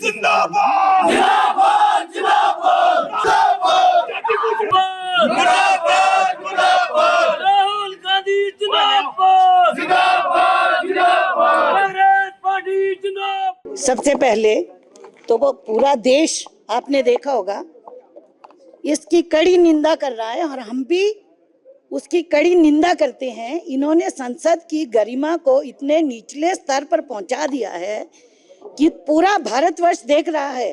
जिंदाबाद जिंदाबाद जिंदाबाद जिंदाबाद जिंदाबाद राहुल गांधी जिंदाबाद जिंदाबाद जिंदाबाद कांग्रेस पार्टी जिंदाबाद। सबसे पहले तो वो पूरा देश आपने देखा होगा इसकी कड़ी निंदा कर रहा है और हम भी उसकी कड़ी निंदा करते हैं। इन्होंने संसद की गरिमा को इतने निचले स्तर पर पहुंचा दिया है कि पूरा भारतवर्ष देख रहा है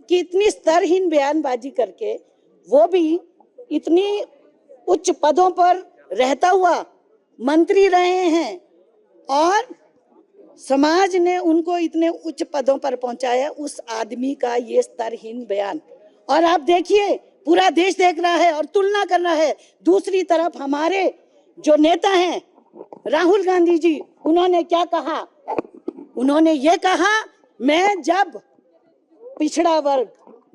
कि इतनी स्तरहीन बयानबाजी करके वो भी इतनी उच्च पदों पर रहता हुआ मंत्री रहे हैं और समाज ने उनको इतने उच्च पदों पर पहुंचाया। उस आदमी का ये स्तरहीन बयान, और आप देखिए पूरा देश देख रहा है और तुलना कर रहा है। दूसरी तरफ हमारे जो नेता हैं राहुल गांधी जी, उन्होंने क्या कहा? उन्होंने ये कहा, मैं जब पिछड़ा वर्ग,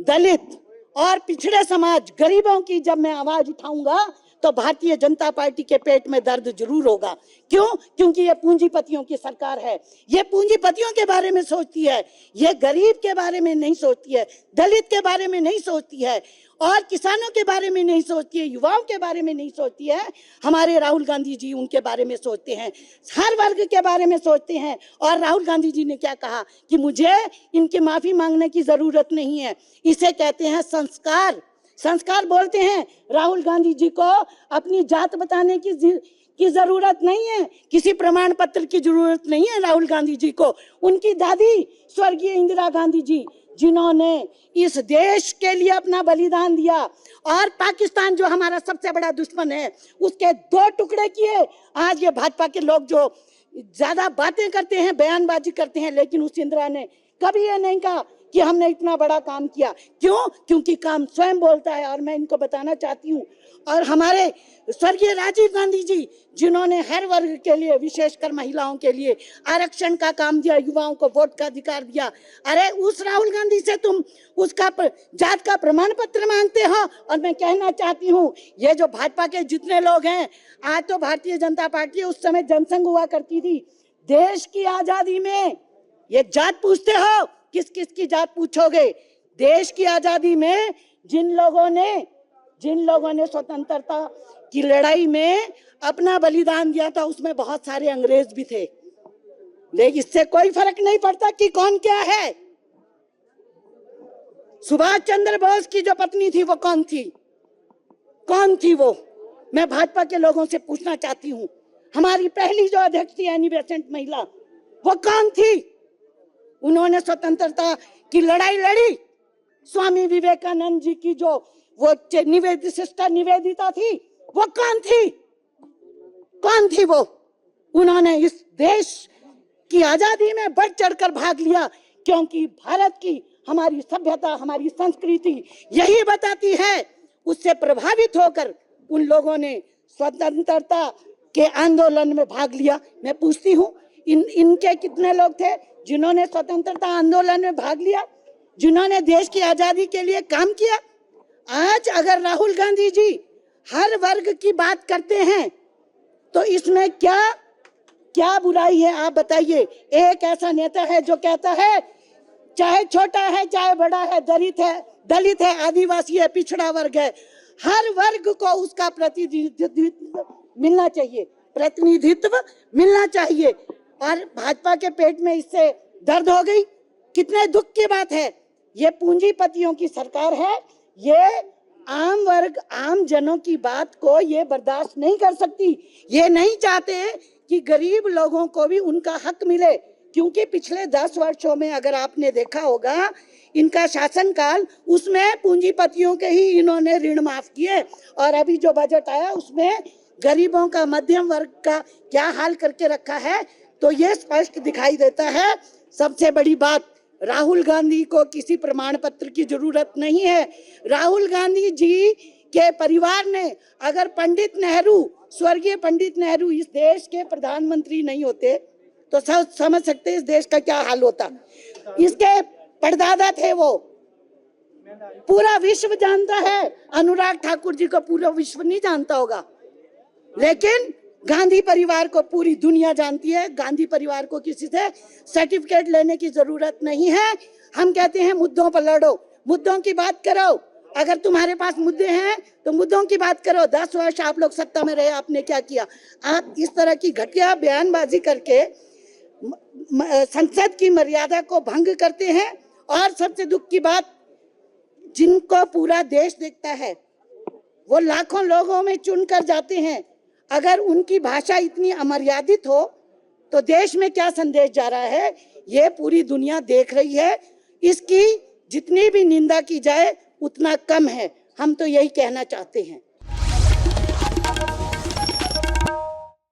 दलित और पिछड़े समाज, गरीबों की जब मैं आवाज उठाऊंगा तो भारतीय जनता पार्टी के पेट में दर्द जरूर होगा। क्यों? क्योंकि ये पूंजीपतियों की सरकार है। ये पूंजीपतियों के बारे में सोचती है, ये गरीब के बारे में नहीं सोचती है, दलित के बारे में नहीं सोचती है और किसानों के बारे में नहीं सोचती है, युवाओं के बारे में नहीं सोचती है। हमारे राहुल गांधी जी उनके बारे में सोचते हैं, हर वर्ग के बारे में सोचते हैं। और राहुल गांधी जी ने क्या कहा कि मुझे इनकी माफी मांगने की जरूरत नहीं है। इसे कहते हैं संस्कार। संस्कार बोलते हैं राहुल गांधी जी को अपनी जात बताने की जरूरत नहीं है, किसी प्रमाण पत्र की जरूरत नहीं है राहुल गांधी जी को। उनकी दादी स्वर्गीय इंदिरा गांधी जी, जिन्होंने इस देश के लिए अपना बलिदान दिया और पाकिस्तान जो हमारा सबसे बड़ा दुश्मन है उसके दो टुकड़े किए। आज ये भाजपा के लोग जो ज्यादा बातें करते हैं, बयानबाजी करते हैं, लेकिन उस इंदिरा ने कभी ये नहीं कहा कि हमने इतना बड़ा काम किया। क्यों? क्योंकि काम स्वयं बोलता है। और मैं इनको बताना चाहती हूँ, और हमारे स्वर्गीय राजीव गांधी जी, जिन्होंने हर वर्ग के लिए, विशेषकर महिलाओं के लिए आरक्षण का काम दिया, युवाओं को वोट का अधिकार दिया। अरे उस राहुल गांधी से तुम उसका जात का प्रमाण पत्र मांगते हो। और मैं कहना चाहती हूँ, ये जो भाजपा के जितने लोग हैं, आज तो भारतीय जनता पार्टी उस समय जनसंघ हुआ करती थी। देश की आजादी में ये जात पूछते हो, किस किस की जात पूछोगे? देश की आजादी में जिन लोगों ने स्वतंत्रता की लड़ाई में अपना बलिदान दिया था, उसमें बहुत सारे अंग्रेज भी थे। लेकिन इससे कोई फर्क नहीं पड़ता कि कौन क्या है। सुभाष चंद्र बोस की जो पत्नी थी वो कौन थी? कौन थी वो? मैं भाजपा के लोगों से पूछना चाहती हूँ। हमारी पहली जो अध्यक्ष थी एनी बेसेंट महिला, वो कौन थी? उन्होंने स्वतंत्रता की लड़ाई लड़ी। स्वामी विवेकानंद जी की जो वो सिस्टर निवेदिता थी, वो कौन थी? कौन थी वो? उन्होंने इस देश की आजादी में बढ़ चढ़कर भाग लिया, क्योंकि भारत की हमारी सभ्यता, हमारी संस्कृति यही बताती है। उससे प्रभावित होकर उन लोगों ने स्वतंत्रता के आंदोलन में भाग लिया। मैं पूछती हूँ, इनके कितने लोग थे जिन्होंने स्वतंत्रता आंदोलन में भाग लिया, जिन्होंने देश की आजादी के लिए काम किया? आज अगर राहुल गांधी जी हर वर्ग की बात करते हैं तो इसमें क्या बुराई है? आप बताइए। एक ऐसा नेता है जो कहता है चाहे छोटा है चाहे बड़ा है, दलित है, आदिवासी है, पिछड़ा वर्ग है, हर वर्ग को उसका प्रतिनिधित्व मिलना चाहिए। और भाजपा के पेट में इससे दर्द हो गई। कितने दुख की बात है। ये पूंजीपतियों की सरकार है, ये आम वर्ग, आम जनों की बात को ये बर्दाश्त नहीं कर सकती। ये नहीं चाहते कि गरीब लोगों को भी उनका हक मिले, क्योंकि पिछले 10 वर्षों में अगर आपने देखा होगा इनका शासनकाल, उसमें पूंजीपतियों के ही इन्होंने ऋण माफ किए। और अभी जो बजट आया उसमें गरीबों का, मध्यम वर्ग का क्या हाल करके रखा है, तो ये स्पष्ट दिखाई देता है। सबसे बड़ी बात, राहुल गांधी को किसी प्रमाण पत्र की जरूरत नहीं है। राहुल गांधी जी के परिवार ने, अगर पंडित नेहरू, स्वर्गीय पंडित नेहरू इस देश के प्रधानमंत्री नहीं होते तो समझ सकते इस देश का क्या हाल होता। इसके परदादा थे वो, पूरा विश्व जानता है। अनुराग ठाकुर जी को पूरा विश्व नहीं जानता होगा, लेकिन गांधी परिवार को पूरी दुनिया जानती है। गांधी परिवार को किसी से सर्टिफिकेट लेने की जरूरत नहीं है। हम कहते हैं मुद्दों पर लड़ो, मुद्दों की बात करो। अगर तुम्हारे पास मुद्दे हैं तो मुद्दों की बात करो। 10 वर्ष आप लोग सत्ता में रहे, आपने क्या किया? आप इस तरह की घटिया बयानबाजी करके संसद की मर्यादा को भंग करते हैं। और सबसे दुख की बात, जिनको पूरा देश देखता है वो लाखों लोगों में चुनकर जाते हैं। अगर उनकी भाषा इतनी अमर्यादित हो तो देश में क्या संदेश जा रहा है ये पूरी दुनिया देख रही है। इसकी जितनी भी निंदा की जाए उतना कम है, हम तो यही कहना चाहते हैं।